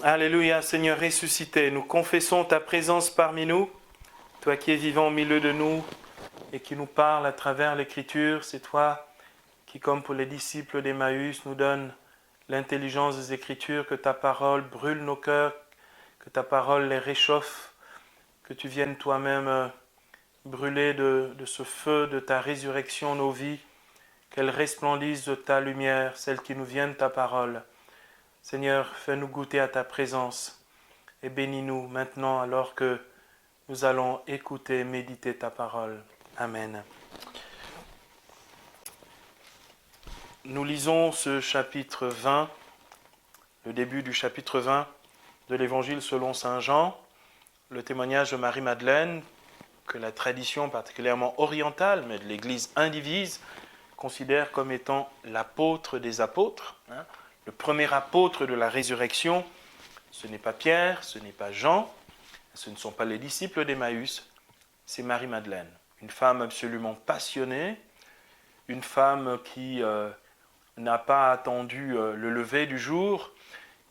Alléluia, Seigneur ressuscité, nous confessons ta présence parmi nous, toi qui es vivant au milieu de nous et qui nous parle à travers l'Écriture. C'est toi qui, comme pour les disciples d'Emmaüs, nous donne l'intelligence des Écritures, que ta parole brûle nos cœurs, que ta parole les réchauffe, que tu viennes toi-même brûler de ce feu de ta résurrection nos vies, qu'elles resplendissent de ta lumière, celle qui nous vient de ta parole. Seigneur, fais-nous goûter à ta présence et bénis-nous maintenant alors que nous allons écouter et méditer ta parole. Amen. Nous lisons ce chapitre 20, le début du chapitre 20 de l'Évangile selon saint Jean, le témoignage de Marie-Madeleine, que la tradition particulièrement orientale, mais de l'Église indivise, considère comme étant l'apôtre des apôtres, le premier apôtre de la résurrection. Ce n'est pas Pierre, ce n'est pas Jean, ce ne sont pas les disciples d'Emmaüs, c'est Marie-Madeleine, une femme absolument passionnée, une femme qui n'a pas attendu le lever du jour,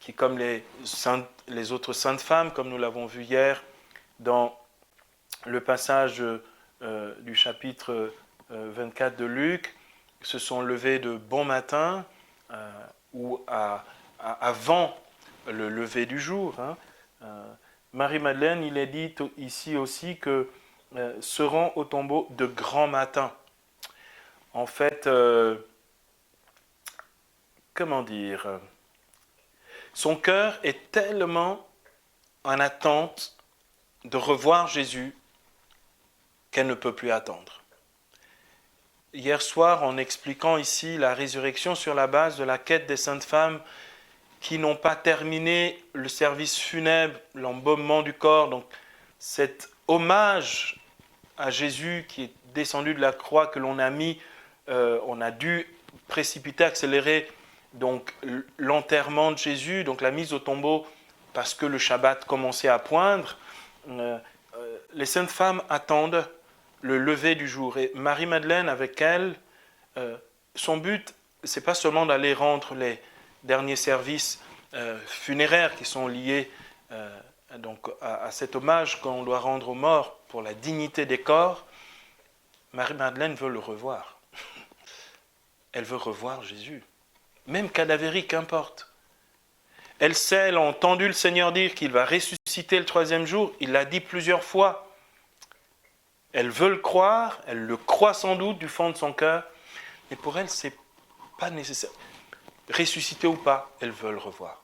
qui, comme les autres saintes femmes, comme nous l'avons vu hier dans le passage du chapitre 24 de Luc, se sont levées de bon matin ou avant le lever du jour. Marie-Madeleine, il est dit ici aussi que se rend au tombeau de grand matin. En fait, comment dire, son cœur est tellement en attente de revoir Jésus qu'elle ne peut plus attendre. Hier soir, en expliquant ici la résurrection sur la base de la quête des saintes femmes qui n'ont pas terminé le service funèbre, l'embaumement du corps, donc cet hommage à Jésus qui est descendu de la croix, que l'on a mis, on a dû précipiter, accélérer donc l'enterrement de Jésus, donc la mise au tombeau parce que le Shabbat commençait à poindre. Les saintes femmes attendent le lever du jour. Et Marie-Madeleine, avec elle, son but, c'est pas seulement d'aller rendre les derniers services funéraires qui sont liés donc à cet hommage qu'on doit rendre aux morts pour la dignité des corps. Marie-Madeleine veut le revoir. Elle veut revoir Jésus. Même cadavérique, qu'importe. Elle sait, elle a entendu le Seigneur dire qu'il va ressusciter le troisième jour. Il l'a dit plusieurs fois. Elle veut le croire, elle le croit sans doute du fond de son cœur, mais pour elle, ce n'est pas nécessaire. Ressusciter ou pas, elle veut le revoir.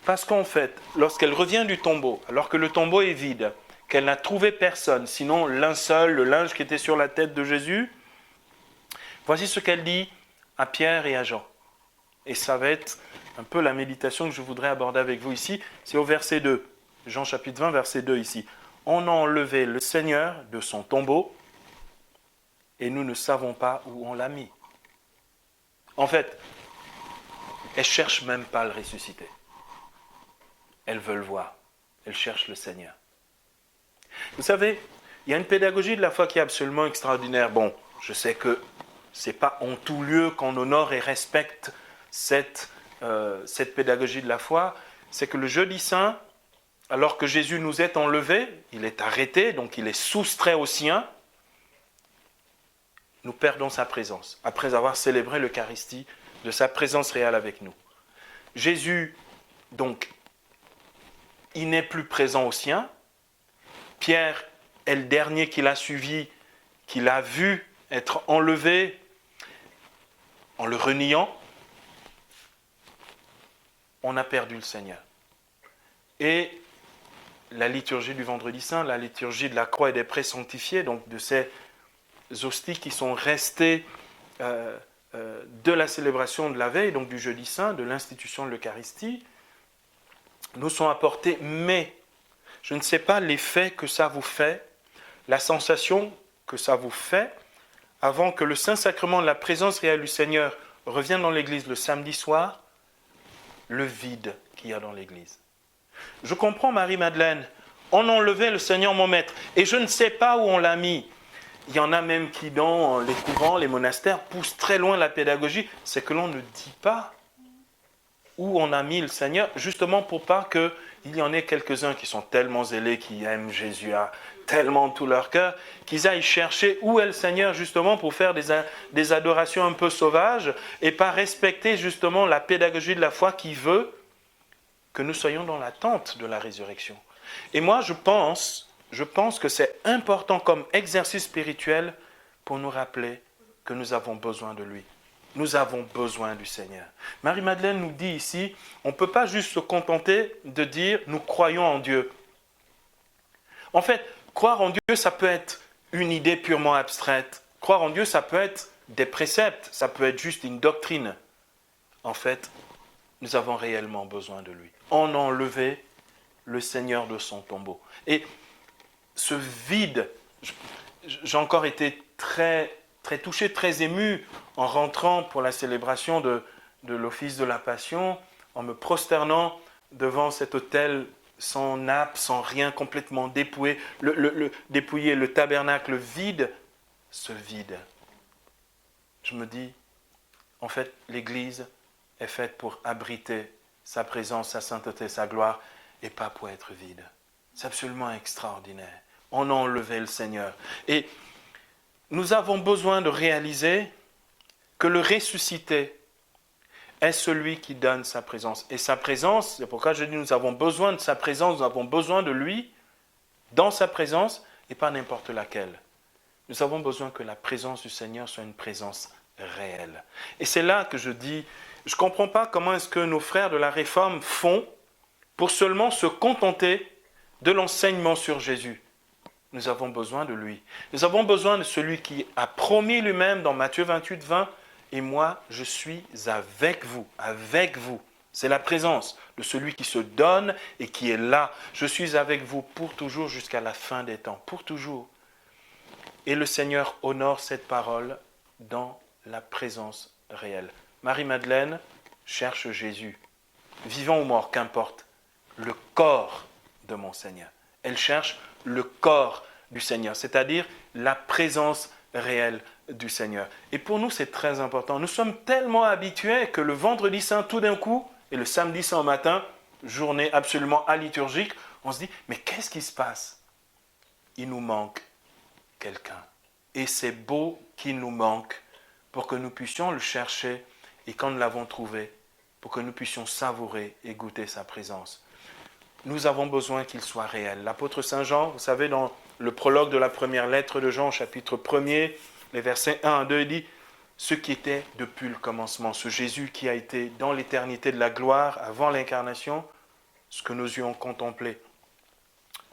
Parce qu'en fait, lorsqu'elle revient du tombeau, alors que le tombeau est vide, qu'elle n'a trouvé personne, sinon l'un seul, le linge qui était sur la tête de Jésus, voici ce qu'elle dit à Pierre et à Jean. Et ça va être un peu la méditation que je voudrais aborder avec vous ici. C'est au verset 2, Jean chapitre 20, verset 2 ici. On a enlevé le Seigneur de son tombeau et nous ne savons pas où on l'a mis. En fait, elle ne cherche même pas à le ressusciter. Elle veut le voir. Elle cherche le Seigneur. Vous savez, il y a une pédagogie de la foi qui est absolument extraordinaire. Bon, je sais que ce n'est pas en tout lieu qu'on honore et respecte cette pédagogie de la foi. C'est que le jeudi saint, alors que Jésus nous est enlevé, il est arrêté, donc il est soustrait aux siens, nous perdons sa présence, après avoir célébré l'Eucharistie de sa présence réelle avec nous. Jésus, donc, il n'est plus présent aux siens. Pierre est le dernier qui l'a suivi, qui l'a vu être enlevé en le reniant. On a perdu le Seigneur. Et la liturgie du vendredi saint, la liturgie de la croix et des prés sanctifiés, donc de ces hosties qui sont restées de la célébration de la veille, donc du jeudi saint, de l'institution de l'Eucharistie, nous sont apportées, mais je ne sais pas l'effet que ça vous fait, la sensation que ça vous fait, avant que le Saint-Sacrement de la présence réelle du Seigneur revienne dans l'Église le samedi soir, le vide qu'il y a dans l'Église. Je comprends Marie-Madeleine, on enlevait le Seigneur mon maître, et je ne sais pas où on l'a mis. Il y en a même qui, dans les couvents, les monastères, poussent très loin la pédagogie, c'est que l'on ne dit pas. où on a mis le Seigneur, justement pour pas qu'il y en ait quelques-uns qui sont tellement zélés, qui aiment Jésus à tellement tout leur cœur, qu'ils aillent chercher où est le Seigneur justement pour faire des adorations un peu sauvages et pas respecter justement la pédagogie de la foi qui veut que nous soyons dans l'attente de la résurrection. Et moi, je pense que c'est important comme exercice spirituel pour nous rappeler que nous avons besoin de lui. Nous avons besoin du Seigneur. Marie-Madeleine nous dit ici, on ne peut pas juste se contenter de dire « nous croyons en Dieu ». En fait, croire en Dieu, ça peut être une idée purement abstraite. Croire en Dieu, ça peut être des préceptes, ça peut être juste une doctrine. En fait, nous avons réellement besoin de lui. On a enlevé le Seigneur de son tombeau. Et ce vide, j'ai encore été très touché, très ému en rentrant pour la célébration de l'office de la Passion, en me prosternant devant cet autel sans nappe, sans rien, complètement dépouillé, dépouillé, le tabernacle vide, ce vide. Je me dis, en fait, l'Église est faite pour abriter sa présence, sa sainteté, sa gloire, et pas pour être vide. C'est absolument extraordinaire. On a enlevé le Seigneur. Et nous avons besoin de réaliser que le ressuscité est celui qui donne sa présence. Et sa présence, c'est pourquoi je dis nous avons besoin de sa présence, nous avons besoin de lui dans sa présence et pas n'importe laquelle. Nous avons besoin que la présence du Seigneur soit une présence réelle. Et c'est là que je dis, je ne comprends pas comment est-ce que nos frères de la Réforme font pour seulement se contenter de l'enseignement sur Jésus. Nous avons besoin de lui. Nous avons besoin de celui qui a promis lui-même dans Matthieu 28, 20, « Et moi, je suis avec vous. » Avec vous. C'est la présence de celui qui se donne et qui est là. Je suis avec vous pour toujours jusqu'à la fin des temps. Pour toujours. Et le Seigneur honore cette parole dans la présence réelle. Marie-Madeleine cherche Jésus. Vivant ou mort, qu'importe. Le corps de mon Seigneur. Elle cherche le corps du Seigneur, c'est-à-dire la présence réelle du Seigneur. Et pour nous, c'est très important. Nous sommes tellement habitués que le vendredi saint, tout d'un coup, et le samedi saint au matin, journée absolument aliturgique, on se dit, mais qu'est-ce qui se passe? Il nous manque quelqu'un. Et c'est beau qu'il nous manque pour que nous puissions le chercher et quand nous l'avons trouvé, pour que nous puissions savourer et goûter sa présence. Nous avons besoin qu'il soit réel. L'apôtre Saint Jean, vous savez, dans le prologue de la première lettre de Jean, chapitre 1er, les versets 1 à 2, il dit « Ce qui était depuis le commencement, ce Jésus qui a été dans l'éternité de la gloire, avant l'incarnation, ce que nos yeux ont contemplé,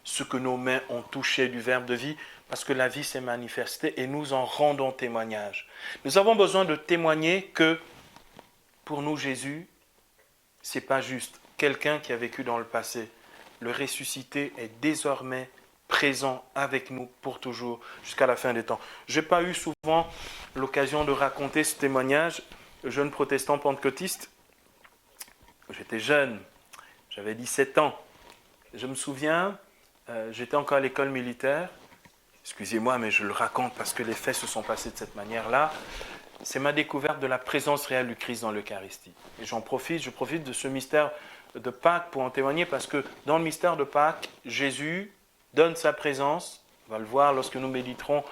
ce que nos mains ont touché du Verbe de vie, parce que la vie s'est manifestée et nous en rendons témoignage. » Nous avons besoin de témoigner que, pour nous, Jésus, ce n'est pas juste quelqu'un qui a vécu dans le passé. Le ressuscité est désormais présent avec nous pour toujours, jusqu'à la fin des temps. Je n'ai pas eu souvent l'occasion de raconter ce témoignage. Jeune protestant pentecôtiste, j'étais jeune, j'avais 17 ans. Je me souviens, j'étais encore à l'école militaire. Excusez-moi, mais je le raconte parce que les faits se sont passés de cette manière-là. C'est ma découverte de la présence réelle du Christ dans l'Eucharistie. Et je profite de ce mystère de Pâques pour en témoigner parce que dans le mystère de Pâques, Jésus donne sa présence. On va le voir lorsque nous méditerons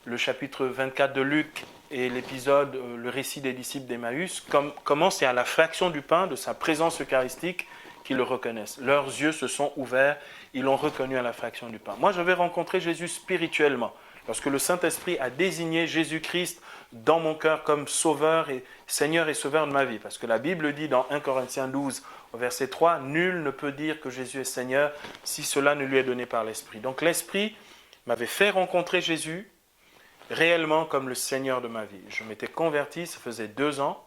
le chapitre 24 de Luc et l'épisode, le récit des disciples d'Emmaüs, comment c'est à la fraction du pain de sa présence eucharistique qu'ils le reconnaissent. Leurs yeux se sont ouverts, ils l'ont reconnu à la fraction du pain. Moi, j'avais rencontré Jésus spirituellement. Lorsque le Saint-Esprit a désigné Jésus-Christ dans mon cœur comme Sauveur et Seigneur et Sauveur de ma vie. Parce que la Bible dit dans 1 Corinthiens 12, au verset 3, « Nul ne peut dire que Jésus est Seigneur si cela ne lui est donné par l'Esprit. » Donc l'Esprit m'avait fait rencontrer Jésus réellement comme le Seigneur de ma vie. Je m'étais converti, ça faisait 2 ans.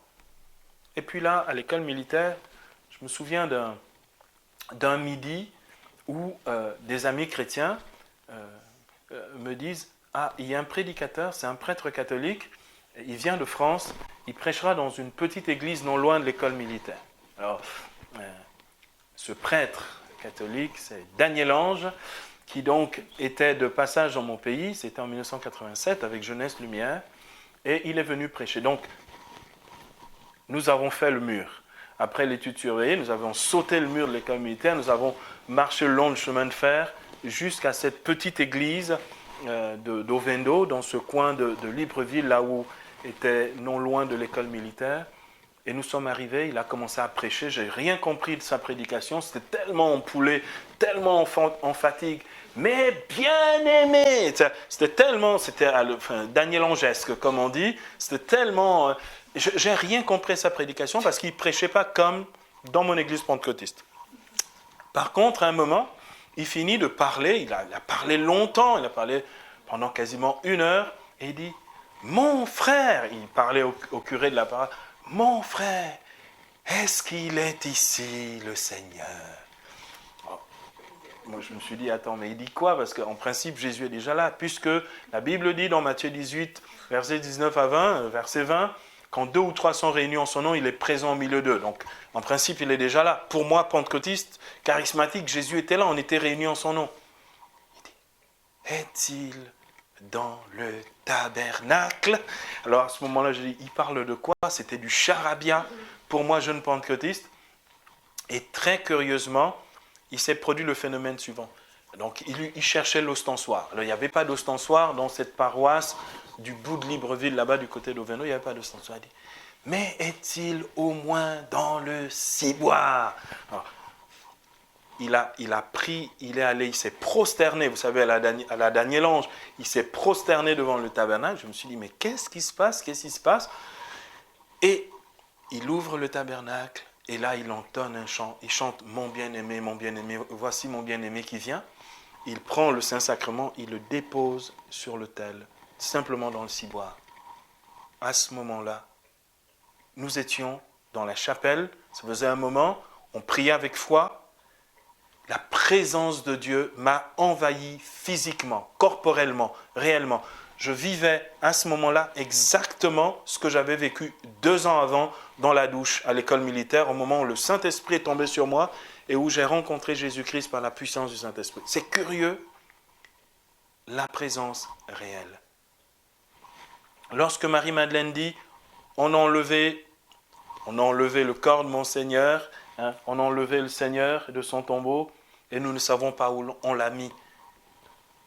Et puis là, à l'école militaire, je me souviens d'un midi où des amis chrétiens me disent « Ah, il y a un prédicateur, c'est un prêtre catholique, il vient de France, il prêchera dans une petite église non loin de l'école militaire. » Alors, ce prêtre catholique, c'est Daniel Ange, qui donc était de passage dans mon pays, c'était en 1987 avec Jeunesse Lumière, et il est venu prêcher. Donc, nous avons fait le mur. après l'étude surveillée, nous avons sauté le mur de l'école militaire, nous avons marché le long du chemin de fer jusqu'à cette petite église d'Ovendo, dans ce coin de Libreville, là où était non loin de l'école militaire. Et nous sommes arrivés, il a commencé à prêcher, je n'ai rien compris de sa prédication, c'était tellement empoulé, tellement en fatigue, mais bien aimé. C'était Daniel Angesque, comme on dit, c'était tellement... je n'ai rien compris de sa prédication parce qu'il ne prêchait pas comme dans mon église pentecôtiste. Par contre, à un moment, il finit de parler, il a parlé longtemps, il a parlé pendant quasiment 1 heure, et il dit, mon frère, il parlait au curé de la parole, mon frère, est-ce qu'il est ici, le Seigneur? Oh, moi, je me suis dit, attends, mais il dit quoi? Parce qu'en principe, Jésus est déjà là, puisque la Bible dit dans Matthieu 18, versets 19 à 20, verset 20, quand 2 ou 3 sont réunis en son nom, il est présent au milieu d'eux. Donc, en principe, il est déjà là. Pour moi, pentecôtiste, charismatique, Jésus était là, on était réunis en son nom. Il dit, est-il dans le tabernacle? Alors à ce moment-là, je dis, il parle de quoi? C'était du charabia pour moi, jeune pentecôtiste. Et très curieusement, il s'est produit le phénomène suivant. Donc il cherchait l'ostensoir. Alors il n'y avait pas d'ostensoir dans cette paroisse du bout de Libreville, là-bas du côté d'Oveno, il n'y avait pas d'ostensoir. Il dit, mais est-il au moins dans le ciboire? Alors, il a pris, il est allé, il s'est prosterné, vous savez, à la Daniel Ange, il s'est prosterné devant le tabernacle. Je me suis dit, mais qu'est-ce qui se passe? Qu'est-ce qui se passe? Et il ouvre le tabernacle, et là, il entonne un chant. Il chante, mon bien-aimé, voici mon bien-aimé qui vient. Il prend le Saint-Sacrement, il le dépose sur l'autel, simplement dans le ciboire. À ce moment-là, nous étions dans la chapelle, ça faisait un moment, on priait avec foi. La présence de Dieu m'a envahi physiquement, corporellement, réellement. Je vivais à ce moment-là exactement ce que j'avais vécu 2 ans avant dans la douche à l'école militaire, au moment où le Saint-Esprit est tombé sur moi et où j'ai rencontré Jésus-Christ par la puissance du Saint-Esprit. C'est curieux, la présence réelle. Lorsque Marie-Madeleine dit « on a enlevé le corps de mon Seigneur », on a enlevé le Seigneur de son tombeau et nous ne savons pas où on l'a mis.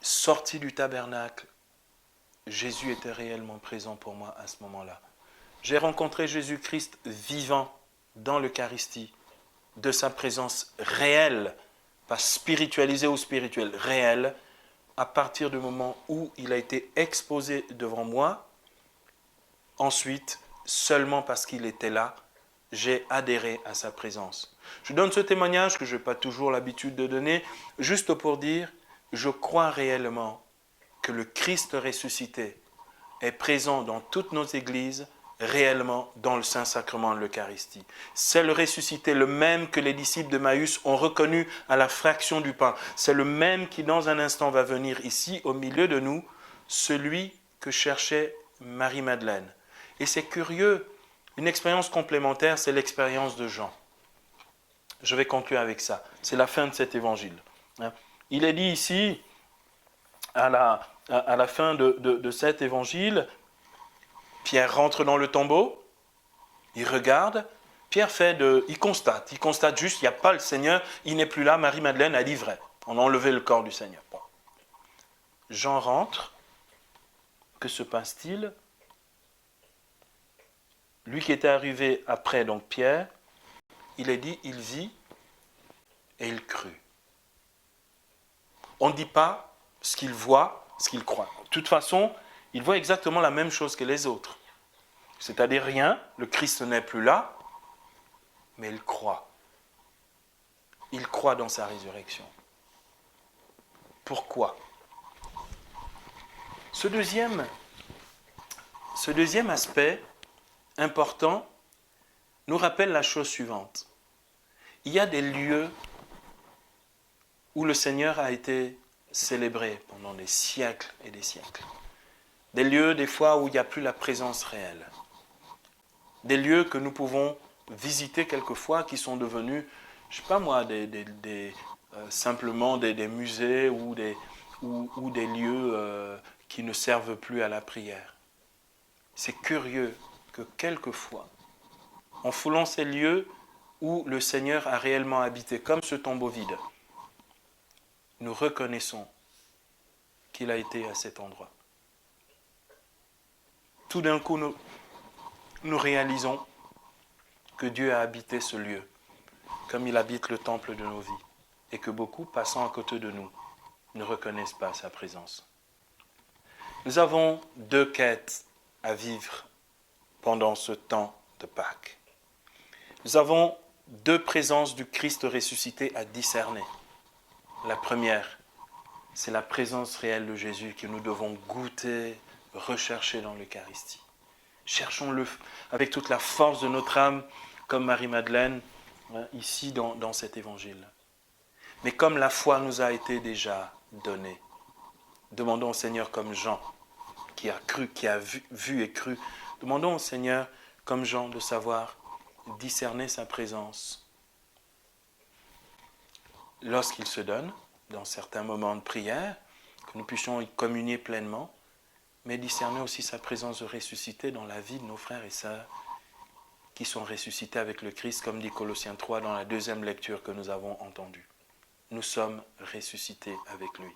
Sorti du tabernacle, Jésus était réellement présent pour moi à ce moment-là. J'ai rencontré Jésus-Christ vivant dans l'Eucharistie, de sa présence réelle, pas spiritualisée ou spirituelle, réelle, à partir du moment où il a été exposé devant moi. Ensuite, seulement parce qu'il était là, j'ai adhéré à sa présence. Je donne ce témoignage que je n'ai pas toujours l'habitude de donner, juste pour dire, je crois réellement que le Christ ressuscité est présent dans toutes nos églises, réellement dans le Saint-Sacrement de l'Eucharistie. C'est le ressuscité, le même que les disciples de Maüs ont reconnu à la fraction du pain. C'est le même qui dans un instant va venir ici, au milieu de nous, celui que cherchait Marie-Madeleine. Et c'est curieux, une expérience complémentaire, c'est l'expérience de Jean. Je vais conclure avec ça. C'est la fin de cet évangile. Il est dit ici, à la fin de cet évangile, Pierre rentre dans le tombeau, il regarde, Pierre il constate juste, il n'y a pas le Seigneur, il n'est plus là, Marie-Madeleine a dit vrai. On a enlevé le corps du Seigneur. Bon. Jean rentre, que se passe-t-il? Lui qui était arrivé après, donc Pierre, il est dit, il vit et il crut. On ne dit pas ce qu'il voit, ce qu'il croit. De toute façon, il voit exactement la même chose que les autres. C'est-à-dire rien, le Christ n'est plus là, mais il croit. Il croit dans sa résurrection. Pourquoi? Ce deuxième aspect important nous rappelle la chose suivante. Il y a des lieux où le Seigneur a été célébré pendant des siècles et des siècles. Des lieux, des fois, où il n'y a plus la présence réelle. Des lieux que nous pouvons visiter quelquefois qui sont devenus, je ne sais pas moi, simplement des musées ou des lieux qui ne servent plus à la prière. C'est curieux que quelquefois, en foulant ces lieux, où le Seigneur a réellement habité, comme ce tombeau vide, nous reconnaissons qu'il a été à cet endroit. Tout d'un coup, nous réalisons que Dieu a habité ce lieu, comme il habite le temple de nos vies, et que beaucoup, passant à côté de nous, ne reconnaissent pas sa présence. Nous avons 2 quêtes à vivre pendant ce temps de Pâques. Nous avons 2 présences du Christ ressuscité à discerner. La première, c'est la présence réelle de Jésus que nous devons goûter, rechercher dans l'Eucharistie. Cherchons-le avec toute la force de notre âme, comme Marie-Madeleine, ici dans cet évangile. Mais comme la foi nous a été déjà donnée, demandons au Seigneur comme Jean, qui a cru, qui a vu et cru, demandons au Seigneur comme Jean de savoir discerner sa présence lorsqu'il se donne, dans certains moments de prière, que nous puissions y communier pleinement, mais discerner aussi sa présence de ressuscité dans la vie de nos frères et sœurs qui sont ressuscités avec le Christ, comme dit Colossiens 3 dans la 2e lecture que nous avons entendue. Nous sommes ressuscités avec lui.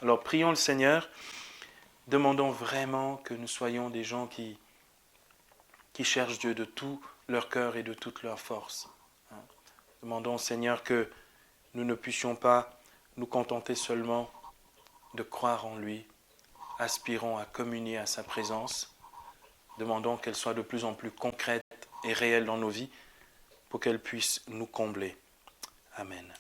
Alors prions le Seigneur, demandons vraiment que nous soyons des gens qui cherchent Dieu de tout leur cœur et de toute leur force. Demandons au Seigneur que nous ne puissions pas nous contenter seulement de croire en lui, aspirons à communier à sa présence, demandons qu'elle soit de plus en plus concrète et réelle dans nos vies pour qu'elle puisse nous combler. Amen.